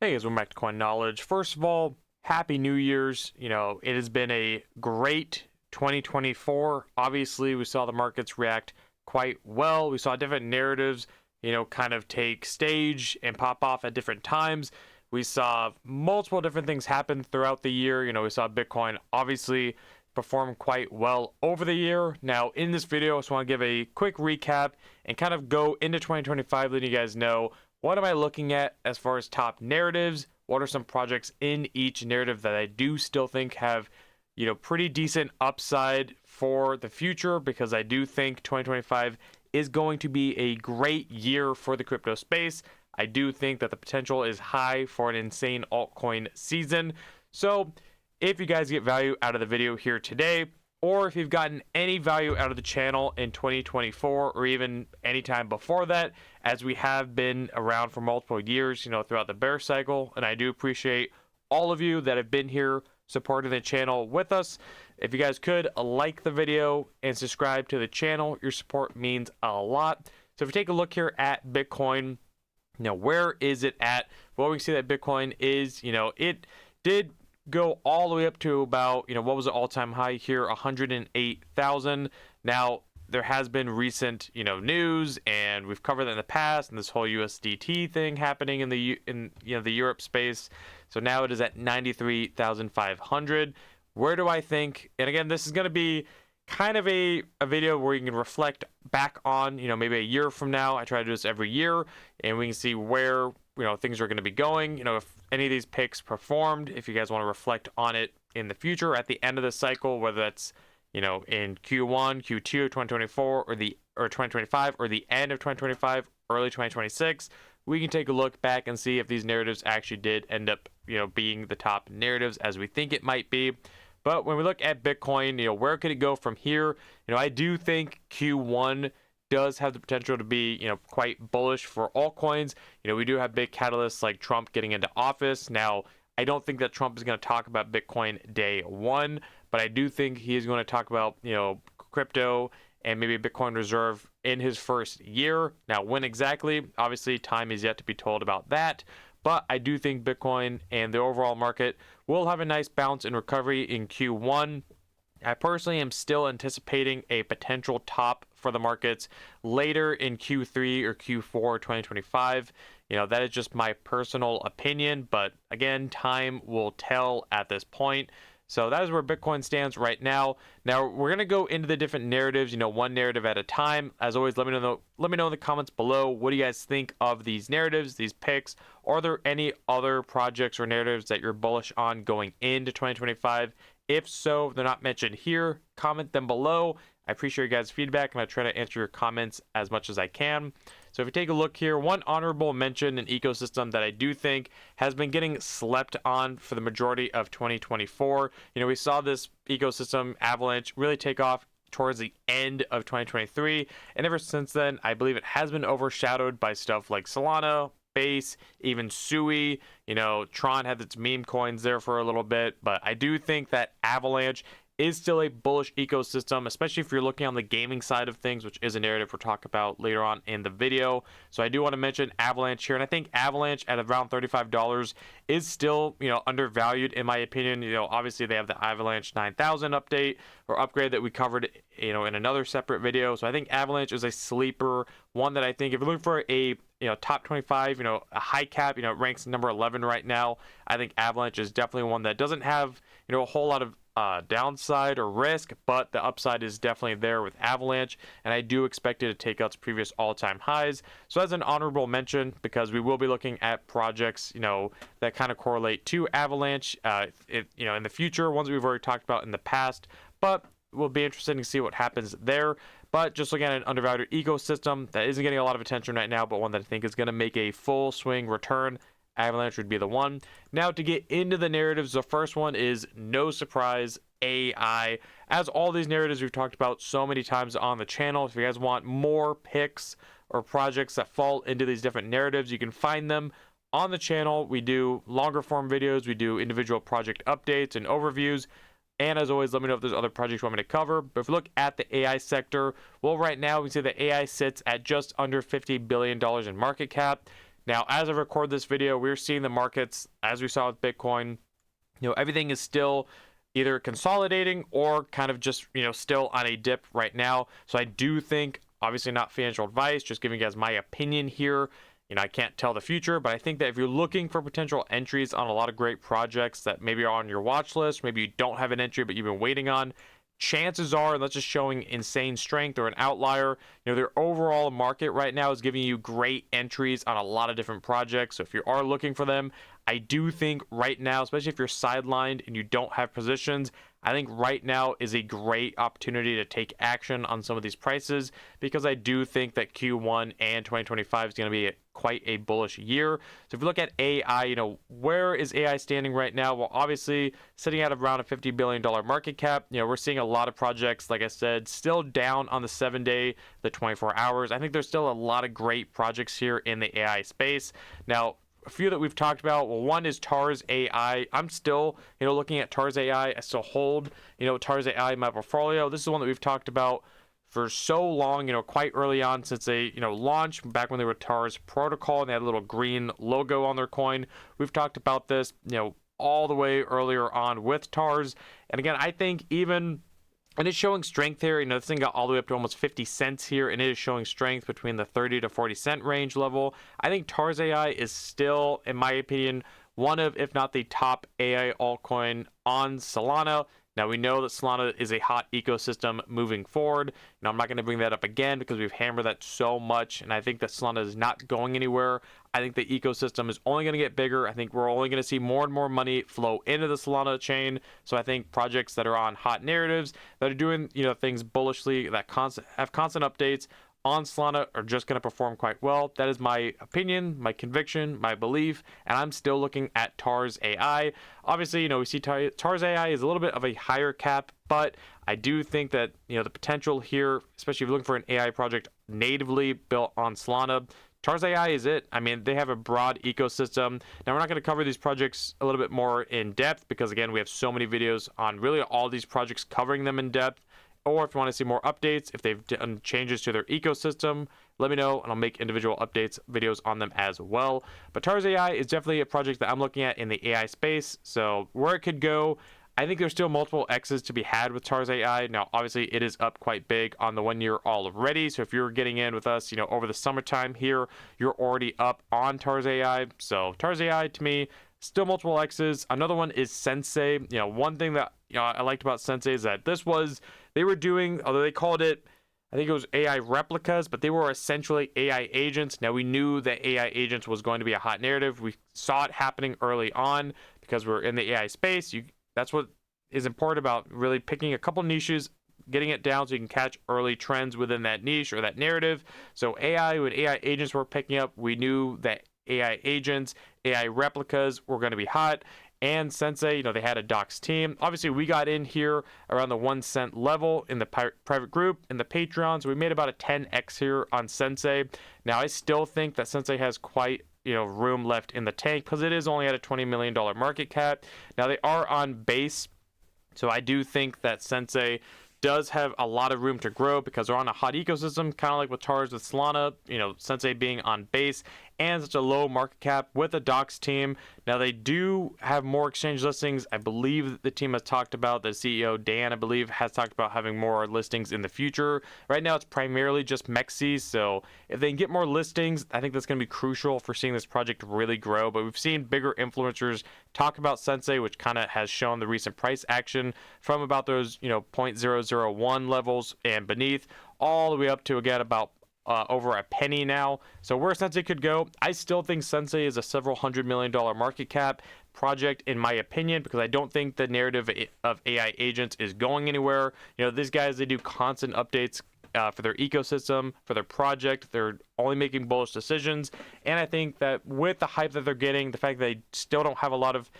Hey guys, welcome back to Coin Knowledge. First of all, Happy New Year's. It has been a great 2024. Obviously, we saw the markets react quite well. We saw different narratives, kind of take stage and pop off at different times. We saw multiple different things happen throughout the year. We saw Bitcoin obviously perform quite well over the year. Now, in this video, I just want to give a quick recap and kind of go into 2025, letting you guys know what am I looking at as far as top narratives? What are some projects in each narrative that I do still think have, pretty decent upside for the future? Because I do think 2025 is going to be a great year for the crypto space. I do think that the potential is high for an insane altcoin season. So if you guys get value out of the video here today, or if you've gotten any value out of the channel in 2024 or even any time before that, as we have been around for multiple years, throughout the bear cycle, and I do appreciate all of you that have been here supporting the channel with us. If you guys could like the video and subscribe to the channel, your support means a lot. So if you take a look here at Bitcoin, where is it at? Well, we can see that Bitcoin is, it did go all the way up to about, what was the all-time high here, 108,000. Now, there has been recent, news, and we've covered that in the past, and this whole USDT thing happening in the Europe space. So now it is at 93,500. Where do I think? And again, this is going to be kind of a video where you can reflect back on, maybe a year from now. I try to do this every year, and we can see where things are going to be going. If any of these picks performed, if you guys want to reflect on it in the future at the end of the cycle, whether that's in Q1, Q2 of 2024 or 2025 or the end of 2025, early 2026, we can take a look back and see if these narratives actually did end up being the top narratives as we think it might be. But when we look at Bitcoin, where could it go from here? I do think Q1 does have the potential to be, quite bullish for altcoins. We do have big catalysts like Trump getting into office. Now, I don't think that Trump is going to talk about Bitcoin day one, but I do think he is going to talk about, crypto and maybe a Bitcoin reserve in his first year. Now, when exactly? Obviously, time is yet to be told about that. But I do think Bitcoin and the overall market will have a nice bounce and recovery in Q1. I personally am still anticipating a potential top for the markets later in Q3 or Q4 2025. That is just my personal opinion, but again, time will tell at this point. So that is where Bitcoin stands right now. Now we're gonna go into the different narratives, one narrative at a time. As always, let me know in the comments below. What do you guys think of these narratives, these picks? Are there any other projects or narratives that you're bullish on going into 2025? If so, they're not mentioned here, comment them below. I appreciate your guys' feedback, and I try to answer your comments as much as I can. So if you take a look here, one honorable mention, an ecosystem that I do think has been getting slept on for the majority of 2024. We saw this ecosystem, Avalanche, really take off towards the end of 2023. And ever since then, I believe it has been overshadowed by stuff like Solana, Base, even Sui. Tron had its meme coins there for a little bit, but I do think that Avalanche is still a bullish ecosystem, especially if you're looking on the gaming side of things, which is a narrative we'll talk about later on in the video. So I do want to mention Avalanche here, and I think Avalanche at around $35 is still, undervalued in my opinion. Obviously they have the Avalanche 9000 update or upgrade that we covered, in another separate video. So I think Avalanche is a sleeper, one that I think if you're looking for a top 25, a high cap, it ranks number 11 right now. I think Avalanche is definitely one that doesn't have, a whole lot of downside or risk, but the upside is definitely there with Avalanche, and I do expect it to take out its previous all-time highs. So as an honorable mention, because we will be looking at projects, that kind of correlate to Avalanche, in the future, ones we've already talked about in the past, but we'll be interested to see what happens there. But just looking at an undervalued ecosystem that isn't getting a lot of attention right now, but one that I think is going to make a full swing return, Avalanche would be the one. Now to get into the narratives, the first one is no surprise, AI. As all these narratives we've talked about so many times on the channel, if you guys want more picks or projects that fall into these different narratives, you can find them on the channel. We do longer form videos, we do individual project updates and overviews. And as always, let me know if there's other projects you want me to cover. But if we look at the AI sector, well, right now we see that AI sits at just under $50 billion in market cap. Now, as I record this video, we're seeing the markets, as we saw with Bitcoin, everything is still either consolidating or kind of just, still on a dip right now. So I do think, obviously not financial advice, just giving you guys my opinion here. I can't tell the future, but I think that if you're looking for potential entries on a lot of great projects that maybe are on your watch list, maybe you don't have an entry, but you've been waiting on, chances are, unless it's showing insane strength or an outlier, their overall market right now is giving you great entries on a lot of different projects. So if you are looking for them, I do think right now, especially if you're sidelined and you don't have positions, I think right now is a great opportunity to take action on some of these prices, because I do think that Q1 and 2025 is going to be quite a bullish year. So if you look at AI, where is AI standing right now? Well, obviously sitting at around a $50 billion market cap. We're seeing a lot of projects, like I said, still down on the 7-day, the 24 hours. I think there's still a lot of great projects here in the AI space. Now, a few that we've talked about, well, one is Tars AI. I'm still, looking at Tars AI. I still hold, Tars AI in my portfolio. This is one that we've talked about for so long, quite early on since they, launched back when they were Tars Protocol and they had a little green logo on their coin. We've talked about this, all the way earlier on with Tars. And again, I think and it's showing strength here. This thing got all the way up to almost 50 cents here, and it is showing strength between the 30 to 40 cent range level. I think Tars AI is still, in my opinion, one of, if not the top AI altcoin on Solana. Now, we know that Solana is a hot ecosystem moving forward. I'm not going to bring that up again because we've hammered that so much, and I think that Solana is not going anywhere. I think the ecosystem is only going to get bigger. I think we're only going to see more and more money flow into the Solana chain. So I think projects that are on hot narratives, that are doing, things bullishly, that have constant updates on Solana are just going to perform quite well. That is my opinion, my conviction, my belief, and I'm still looking at Tars AI. Obviously, we see Tars AI is a little bit of a higher cap, but I do think that, the potential here, especially if you're looking for an AI project natively built on Solana, Tars AI is it. I mean, they have a broad ecosystem. Now, we're not going to cover these projects a little bit more in depth because, again, we have so many videos on really all these projects covering them in depth. Or if you want to see more updates, if they've done changes to their ecosystem, let me know and I'll make individual updates videos on them as well. But Tars AI is definitely a project that I'm looking at in the AI space. So where it could go, I think there's still multiple X's to be had with Tars AI. Now, obviously, it is up quite big on the 1 year already. So if you're getting in with us, over the summertime here, you're already up on Tars AI. So Tars AI, to me, still multiple X's. Another one is Sensei. One thing that I liked about Sensei is that they were doing, although they called it, I think it was AI replicas, but they were essentially AI agents. Now, we knew that AI agents was going to be a hot narrative. We saw it happening early on because we're in the AI space. That's what is important about really picking a couple niches, getting it down so you can catch early trends within that niche or that narrative. So when AI agents were picking up, we knew that AI agents, AI replicas were going to be hot. And Sensei, they had a docs team. Obviously, we got in here around the 1 cent level in the private group, in the Patreon. So we made about a 10x here on Sensei. Now, I still think that Sensei has quite, room left in the tank because it is only at a $20 million market cap. Now, they are on base. So I do think that Sensei does have a lot of room to grow because they're on a hot ecosystem, kind of like with Tars with Solana, Sensei being on base and such a low market cap with a docs team. Now, they do have more exchange listings. I believe the team has talked about, the CEO, Dan, I believe, has talked about having more listings in the future. Right now, it's primarily just Mexi. So if they can get more listings, I think that's going to be crucial for seeing this project really grow. But we've seen bigger influencers talk about Sensei, which kind of has shown the recent price action from about those, 0.001 levels and beneath, all the way up to, again, about over a penny now. So where Sensei could go, I still think Sensei is a several $100 million market cap project, in my opinion, because I don't think the narrative of AI agents is going anywhere. These guys, they do constant updates for their ecosystem, for their project. They're only making bullish decisions. And I think that with the hype that they're getting, the fact that they still don't have a lot of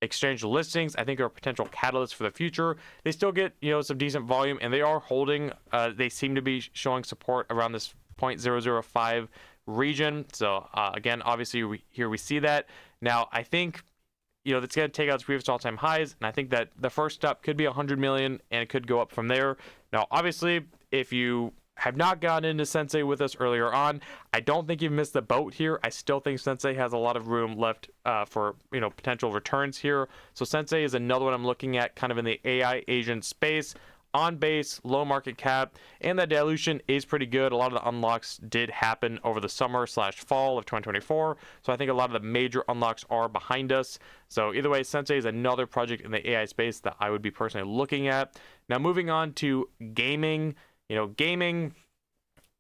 exchange listings, I think are a potential catalyst for the future. They still get, some decent volume, and they are holding, they seem to be showing support around this 0.005 region. So again, obviously we see that. Now, I think that's going to take out its previous all-time highs, and I think that the first step could be 100 million, and it could go up from there. Now, obviously, if you have not gotten into Sensei with us earlier on, I don't think you've missed the boat here. I still think Sensei has a lot of room left for potential returns here. So Sensei is another one I'm looking at, kind of in the AI agent space. On base, low market cap, and the dilution is pretty good. A lot of the unlocks did happen over the summer/fall of 2024, so I think a lot of the major unlocks are behind us. So either way, Sensei is another project in the AI space that I would be personally looking at. Now moving on to gaming. Gaming,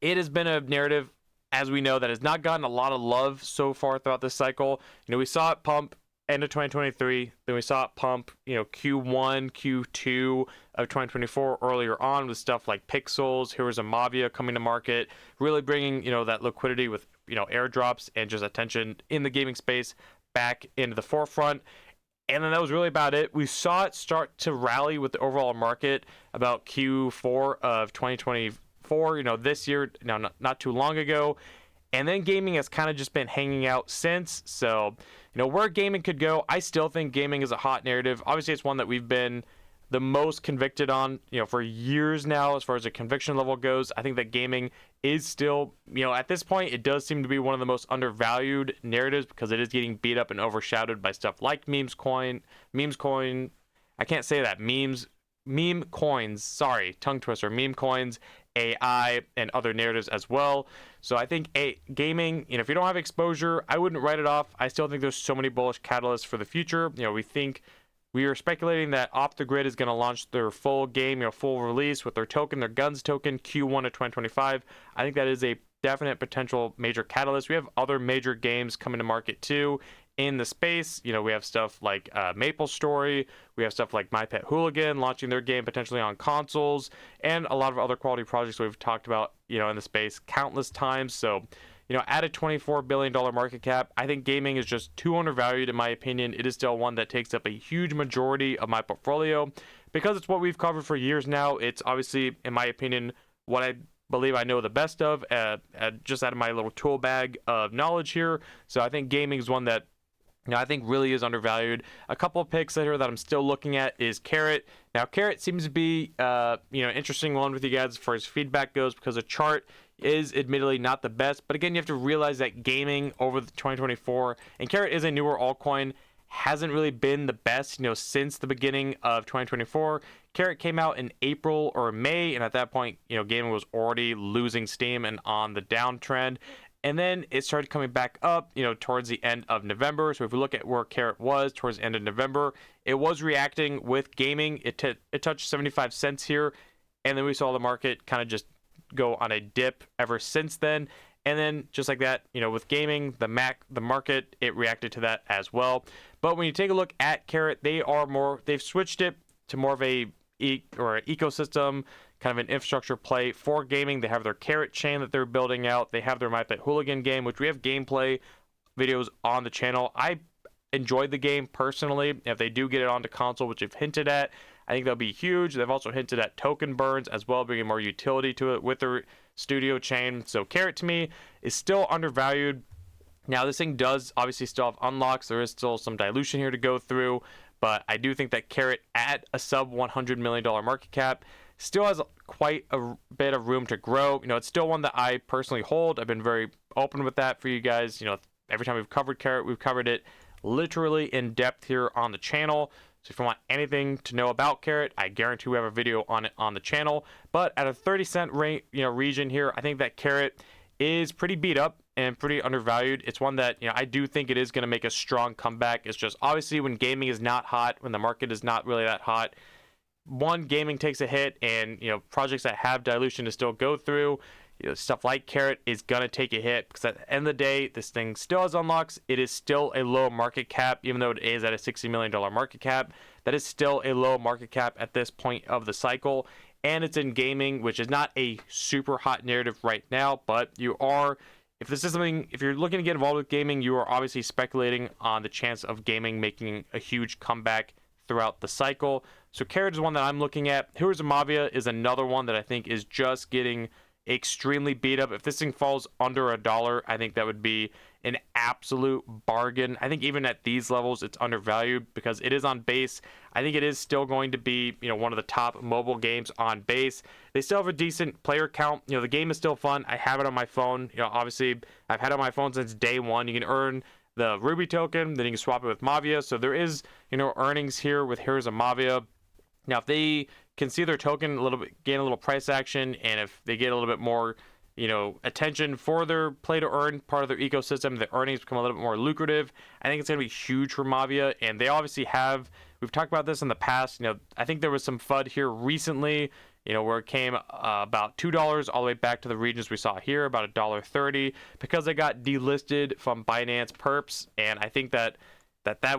it has been a narrative, as we know, that has not gotten a lot of love so far throughout this cycle. We saw it pump end of 2023, then we saw it pump Q1, Q2 of 2024 earlier on with stuff like Pixels, Herz Maevia coming to market, really bringing that liquidity with airdrops and just attention in the gaming space back into the forefront. And then that was really about it. We saw it start to rally with the overall market about Q4 of 2024, this year, not too long ago. And then gaming has kind of just been hanging out since. So, where gaming could go, I still think gaming is a hot narrative. Obviously, it's one that we've been the most convicted on, for years now, as far as the conviction level goes. I think that gaming is still, at this point, it does seem to be one of the most undervalued narratives because it is getting beat up and overshadowed by stuff like meme coins. I can't say that. Meme coins. Sorry, tongue twister. Meme coins, AI, and other narratives as well. So I think gaming, if you don't have exposure, I wouldn't write it off. I still think there's so many bullish catalysts for the future. We are speculating that Off the Grid is going to launch their full game, full release with their Guns token, Q1 of 2025. I think that is a definite potential major catalyst. We have other major games coming to market too in the space. We have stuff like Maple Story. We have stuff like My Pet Hooligan launching their game potentially on consoles, and a lot of other quality projects we've talked about, in the space countless times. So, at a $24 billion market cap, I think gaming is just too undervalued in my opinion. It is still one that takes up a huge majority of my portfolio because it's what we've covered for years now. It's obviously, in my opinion, what I believe I know the best of, just out of my little tool bag of knowledge here. So I think gaming is one that I think really is undervalued. A couple of picks here that I'm still looking at is Carrot. Now, Carrot seems to be, an interesting one with you guys as far as feedback goes because the chart is admittedly not the best. But again, you have to realize that gaming over the 2024, and Carrot is a newer altcoin, hasn't really been the best, since the beginning of 2024. Carrot came out in April or May, and at that point, gaming was already losing steam and on the downtrend. And then it started coming back up, towards the end of November. So if we look at where Carrot was towards the end of November, it was reacting with gaming. It touched 75 cents here. And then we saw the market kind of just go on a dip ever since then. And then just like that, with gaming, the market, it reacted to that as well. But when you take a look at Carrot, they've switched it to more of an ecosystem, kind of an infrastructure play for gaming. They have their Carrot chain that they're building out. They have their My Pet Hooligan game, which we have gameplay videos on the channel. I enjoyed the game personally. If they do get it onto console, which they've hinted at, I think that'll be huge. They've also hinted at token burns as well, bringing more utility to it with their studio chain. So Carrot to me is still undervalued. Now this thing does obviously still have unlocks. There is still some dilution here to go through, but I do think that Carrot at a sub $100 million market cap still has quite a bit of room to grow. It's still one that I personally hold. I've been very open with that for you guys. Every time we've covered Carrot, we've covered it literally in depth here on the channel. So if you want anything to know about Carrot, I guarantee we have a video on it on the channel. But at a 30-cent region here, I think that Carrot is pretty beat up and pretty undervalued. It's one that, I do think it is going to make a strong comeback. It's just obviously when gaming is not hot, when the market is not really that hot, gaming takes a hit, and projects that have dilution to still go through, stuff like Carrot is gonna take a hit because at the end of the day, this thing still has unlocks. It is still a low market cap, even though it is at a $60 million market cap. That is still a low market cap at this point of the cycle, and it's in gaming, which is not a super hot narrative right now. But if you're looking to get involved with gaming, you are obviously speculating on the chance of gaming making a huge comeback throughout the cycle. So Carrot is one that I'm looking at. Herz Maevia is another one that I think is just getting extremely beat up. If this thing falls under $1, I think that would be an absolute bargain. I think even at these levels, it's undervalued because it is on base. I think it is still going to be, one of the top mobile games on base. They still have a decent player count. The game is still fun. I have it on my phone. Obviously, I've had it on my phone since day one. You can earn the Ruby token, then you can swap it with Maevia. So there is, earnings here with Herz Maevia. Now, if they can see their token a little bit, gain a little price action, and if they get a little bit more, attention for their play to earn part of their ecosystem, the earnings become a little bit more lucrative. I think it's going to be huge for Maevia, and they obviously have. We've talked about this in the past. I think there was some FUD here recently, where it came about $2 all the way back to the regions we saw here, about $1.30, because they got delisted from Binance Perps, and I think that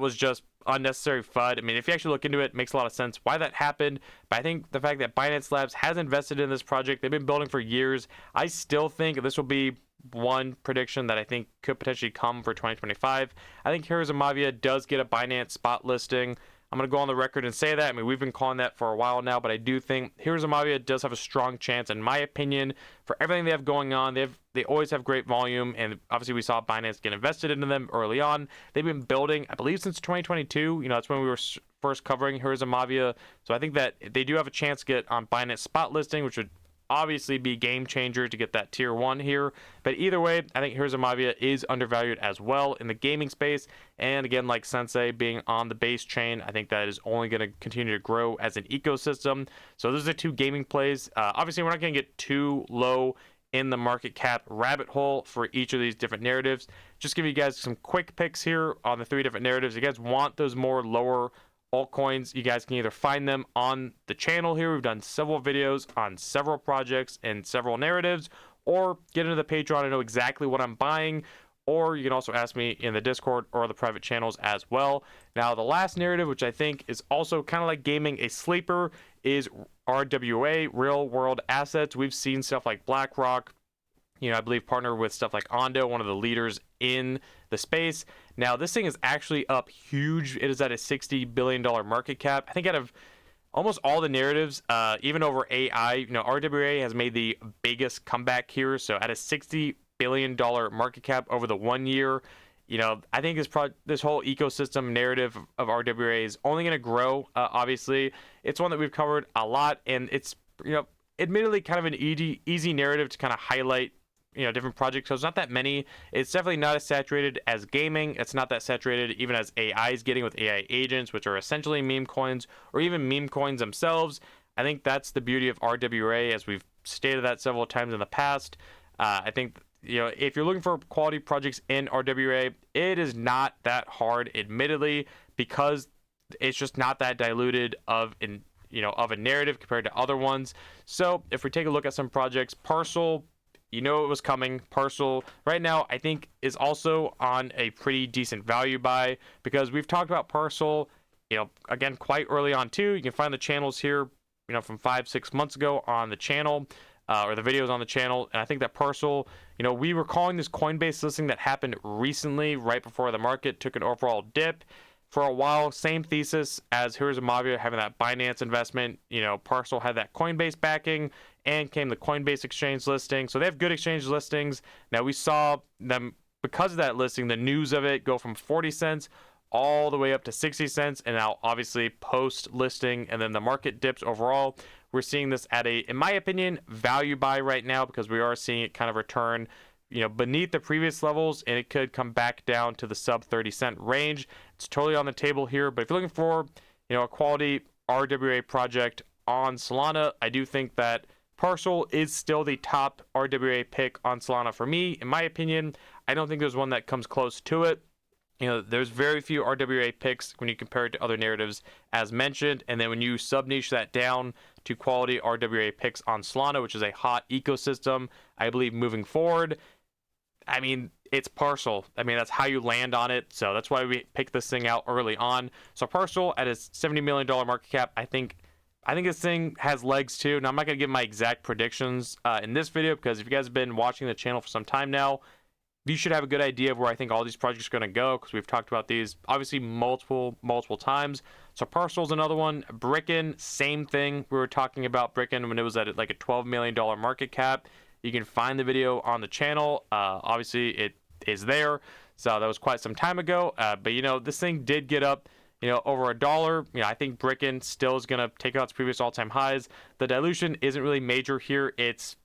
was just unnecessary FUD. I mean, if you actually look into it, it makes a lot of sense why that happened. But I think the fact that Binance Labs has invested in this project, they've been building for years. I still think this will be one prediction that I think could potentially come for 2025. I think Herz Maevia does get a Binance spot listing. I'm going to go on the record and say that. I mean, we've been calling that for a while now, but I do think Herz Maevia does have a strong chance, in my opinion, for everything they have going on. They always have great volume, and obviously we saw Binance get invested into them early on. They've been building, I believe, since 2022. That's when we were first covering Herz Maevia. So I think that they do have a chance to get on Binance spot listing, which would obviously be game changer to get that tier 1 here. But either way, I think Herz Maevia is undervalued as well in the gaming space. And again, like Sensei being on the base chain, I think that is only going to continue to grow as an ecosystem. So those are two gaming plays. Obviously, we're not going to get too low in the market cap rabbit hole for each of these different narratives. Just give you guys some quick picks here on the 3 different narratives. If you guys want those more lower altcoins, you guys can either find them on the channel here. We've done several videos on several projects and several narratives, or get into the Patreon and know exactly what I'm buying, or you can also ask me in the Discord or the private channels as well. Now, the last narrative, which I think is also kind of like gaming, a sleeper, is RWA, real world assets. We've seen stuff like BlackRock, I believe partner with stuff like Ondo, one of the leaders in the space. Now, this thing is actually up huge. It is at a $60 billion market cap. I think out of almost all the narratives, even over AI, RWA has made the biggest comeback here. So at a $60 billion market cap over the 1 year, I think this whole ecosystem narrative of RWA is only going to grow. Obviously, it's one that we've covered a lot, and it's, admittedly kind of an easy narrative to kind of highlight different projects. So it's not that many. It's definitely not as saturated as gaming. It's not that saturated even as AI is getting with AI agents, which are essentially meme coins or even meme coins themselves. I think that's the beauty of RWA, as we've stated that several times in the past. I think, if you're looking for quality projects in RWA, it is not that hard, admittedly, because it's just not that diluted of a narrative compared to other ones. So if we take a look at some projects, Parcel, it was coming. Parcel right now, I think, is also on a pretty decent value buy, because we've talked about Parcel, again, quite early on too. You can find the channels here, from 5-6 months ago on the channel, or the videos on the channel. And I think that Parcel, we were calling this Coinbase listing that happened recently, right before the market took an overall dip. For a while, same thesis as Herz Maevia having that Binance investment. Parcel had that Coinbase backing, and came the Coinbase exchange listing. So they have good exchange listings. Now, we saw them, because of that listing, the news of it go from 40 cents all the way up to 60 cents. And now, obviously, post-listing, and then the market dips overall. We're seeing this at a, in my opinion, value buy right now, because we are seeing it kind of return beneath the previous levels, and it could come back down to the sub 30-cent range. It's totally on the table here. But if you're looking for, a quality RWA project on Solana, I do think that Parcel is still the top RWA pick on Solana for me. In my opinion, I don't think there's one that comes close to it. There's very few RWA picks when you compare it to other narratives as mentioned. And then when you sub-niche that down to quality RWA picks on Solana, which is a hot ecosystem, I believe moving forward, I mean, it's Parcel. I mean, that's how you land on it. So that's why we picked this thing out early on. So Parcel at its $70 million market cap, I think this thing has legs too. Now, I'm not going to give my exact predictions in this video, because if you guys have been watching the channel for some time now, you should have a good idea of where I think all these projects are going to go, because we've talked about these obviously multiple times. So Parcel's another one. Bricken, same thing. We were talking about Bricken when it was at like a $12 million market cap. you can find the video on the channel. Obviously, it is there. So that was quite some time ago. But, you know, this thing did get up, you know, over $1. You know, I think Bricken still is going to take out its previous all-time highs. The dilution isn't really major here. It's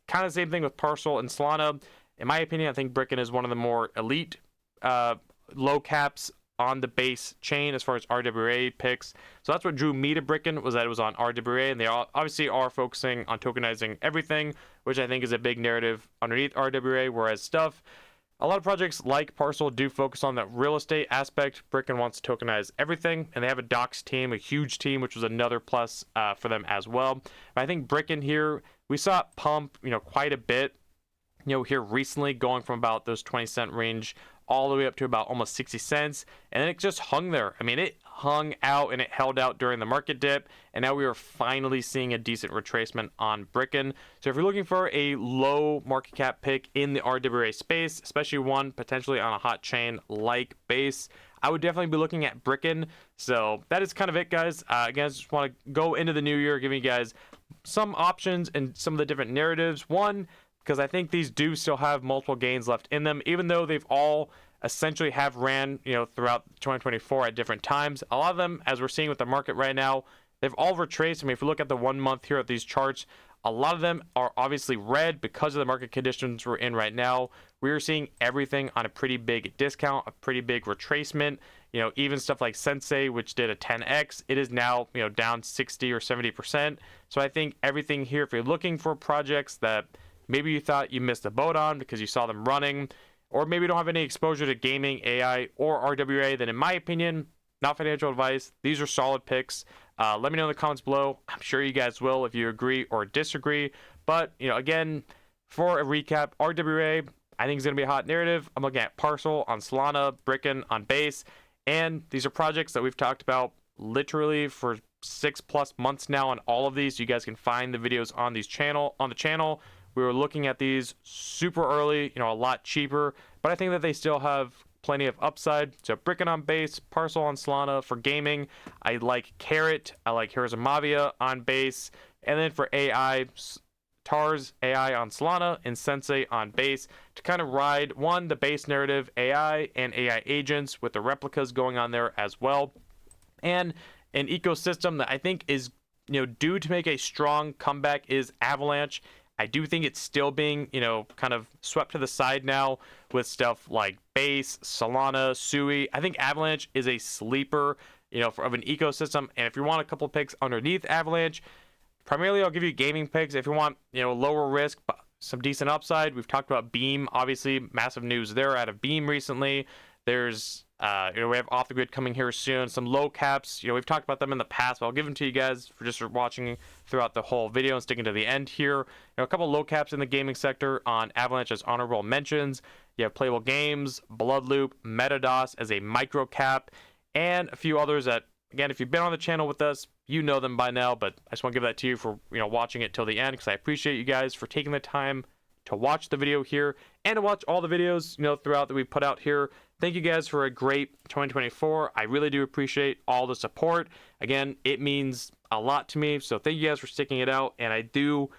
kind of the same thing with Parcel and Solana. In my opinion, I think Bricken is one of the more elite low caps on the base chain as far as RWA picks. So that's what drew me to Bricken, was that it was on RWA, and they obviously are focusing on tokenizing everything, which I think is a big narrative underneath RWA, whereas a lot of projects like Parcel do focus on that real estate aspect. Bricken wants to tokenize everything, and they have a docs team, a huge team, which was another plus for them as well. But I think Bricken here, we saw it pump, you know, quite a bit, you know, here recently, going from about those 20-cent range all the way up to about almost 60 cents, and then it just hung there. I mean, it hung out and it held out during the market dip, and now we are finally seeing a decent retracement on Bricken. So if you're looking for a low market cap pick in the RWA space, especially one potentially on a hot chain like Base, I would definitely be looking at Bricken. So that is kind of it, guys. Again, I just want to go into the new year giving you guys some options and some of the different narratives. One, because I think these do still have multiple gains left in them, even though they've all essentially have ran, you know, throughout 2024 at different times. A lot of them, as we're seeing with the market right now, they've all retraced. I mean, if you look at the 1 month here at these charts, a lot of them are obviously red because of the market conditions we're in right now. We are seeing everything on a pretty big discount, a pretty big retracement. You know, even stuff like Sensei, which did a 10x, it is now, you know, down 60 or 70%. So I think everything here, if you're looking for projects that maybe you thought you missed the boat on because you saw them running, or maybe you don't have any exposure to gaming, AI, or RWA, then in my opinion, not financial advice, these are solid picks. Let me know in the comments below. I'm sure you guys will if you agree or disagree. But, you know, again, for a recap, RWA, I think is going to be a hot narrative. I'm looking at Parcel on Solana, Bricken on Base, and these are projects that we've talked about literally for 6+ months now on all of these. You guys can find the videos on the channel. We were looking at these super early, you know, a lot cheaper, but I think that they still have plenty of upside. So Bricken on Base, Parcel on Solana for gaming. I like Carrot. I like Herz Maevia on Base. And then for AI, TARS AI on Solana and Sensei on Base to kind of ride, one, the base narrative AI and AI agents with the replicas going on there as well. And an ecosystem that I think is, you know, due to make a strong comeback is Avalanche. I do think it's still being, you know, kind of swept to the side now with stuff like Base, Solana, Sui. I think Avalanche is a sleeper, you know, of an ecosystem. And if you want a couple picks underneath Avalanche, primarily I'll give you gaming picks. If you want, you know, lower risk, but some decent upside, we've talked about Beam. Obviously, massive news there out of Beam recently. There's you know, we have Off the Grid coming here soon. Some low caps, you know, we've talked about them in the past, but I'll give them to you guys for just watching throughout the whole video and sticking to the end here. You know, a couple low caps in the gaming sector on Avalanche as honorable mentions. You have Playable Games, Bloodloop, Metados as a micro cap, and a few others that, again, if you've been on the channel with us, you know them by now, but I just want to give that to you for, you know, watching it till the end, because I appreciate you guys for taking the time to watch the video here and to watch all the videos, you know, throughout that we put out here. Thank you guys for a great 2024. I really do appreciate all the support. Again, it means a lot to me. So thank you guys for sticking it out. And I do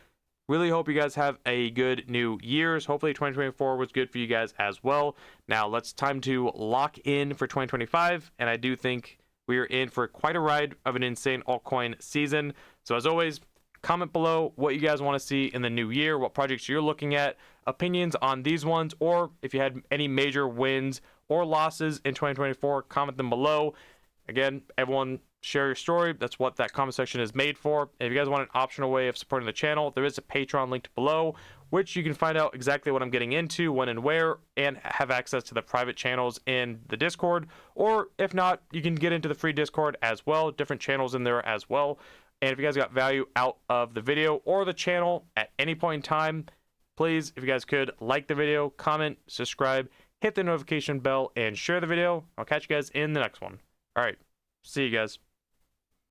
really hope you guys have a good new year's. Hopefully 2024 was good for you guys as well. Now let's time to lock in for 2025. And I do think we are in for quite a ride of an insane altcoin season. So as always, comment below what you guys want to see in the new year, what projects you're looking at, opinions on these ones, or if you had any major wins or losses in 2024, comment them below. Again, everyone share your story. That's what that comment section is made for. And if you guys want an optional way of supporting the channel, there is a Patreon linked below, which you can find out exactly what I'm getting into, when and where, and have access to the private channels in the Discord. Or if not, you can get into the free Discord as well, different channels in there as well. And if you guys got value out of the video or the channel at any point in time, please, if you guys could, like the video, comment, subscribe, hit the notification bell, and share the video. I'll catch you guys in the next one. All right, see you guys.